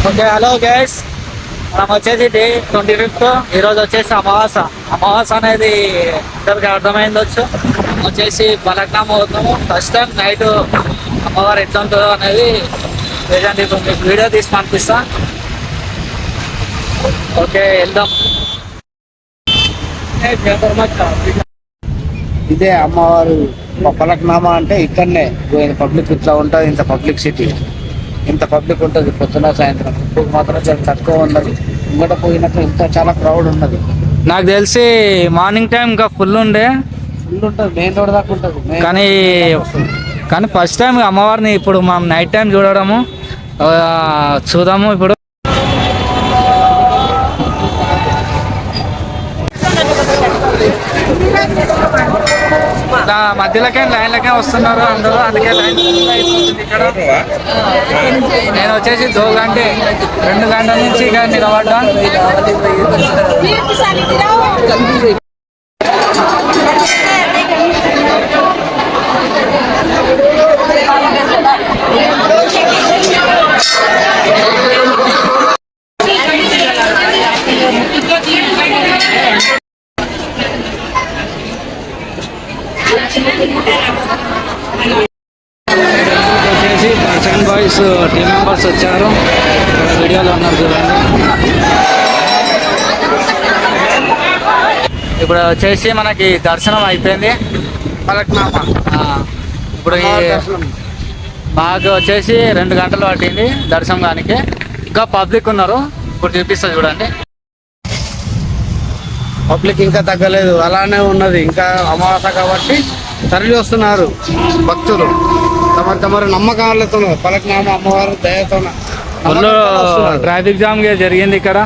Okay, hello guys. మనం వచ్చేసి day 25th. ఈరోజు వచ్చేసి అమావాస అనేది అందరికి అర్థమైందొచ్చు. వచ్చేసి పలక్నామా అవుతాము. ఫస్ట్ టైం నైట్ అమ్మవారు ఎట్లా ఉంటుందో అనేది లేదంటే ఇప్పుడు మీకు వీడియో తీసి పంపిస్తా. ఓకే, వెళ్దాం. ఇదే అమ్మవారు పలక్నామా అంటే ఇక్కడనే పబ్లిక్ ఇట్లా ఉంటుంది. ఇంత పబ్లిక్ సిటీ, ఇంత పబ్లిక్ ఉంటుంది పొద్దున సాయంత్రం. ఇప్పుడు మాత్రం చాలా తక్కువ ఉన్నది. ఇంకట పోయినట్టు ఇంత చాలా క్రౌడ్ ఉన్నది. నాకు తెలిసి మార్నింగ్ టైం ఇంకా ఫుల్ ఉండే, ఫుల్ ఉంటుంది. మెయిన్ రోడ్ దాకా ఉంటుంది. కానీ ఫస్ట్ టైం అమ్మవారిని ఇప్పుడు మనం నైట్ టైం చూడడము. చూద్దాము ఇప్పుడు. మధ్యలోకే లైన్లకే వస్తున్నారు అందరూ, అందుకే లైన్ ఇక్కడ. నేను వచ్చేసి 2 గంటల నుంచి ఇక నిలబడ్డా. వచ్చేసి సెకండ్ బాయ్స్ టీమ్ మెంబర్స్ వచ్చారు. ఇక్కడ వీడియోలో ఉన్నారు చూడండి. ఇప్పుడు వచ్చేసి మనకి దర్శనం అయిపోయింది. పలక్నామా ఇప్పుడు మాకు వచ్చేసి 2 గంటలు పట్టింది దర్శనం దానికి. ఇంకా పబ్లిక్ ఉన్నారు, ఇప్పుడు చూపిస్తా చూడండి. పబ్లిక్ ఇంకా తగ్గలేదు, అలానే ఉన్నది. ఇంకా అమావాస కాబట్టి తరలి వస్తున్నారు భక్తులు. తమరి నమ్మకాలతో పలక్నామా అమ్మవారు దయతో ట్రాఫిక్ జామ్ జరిగింది ఇక్కడ.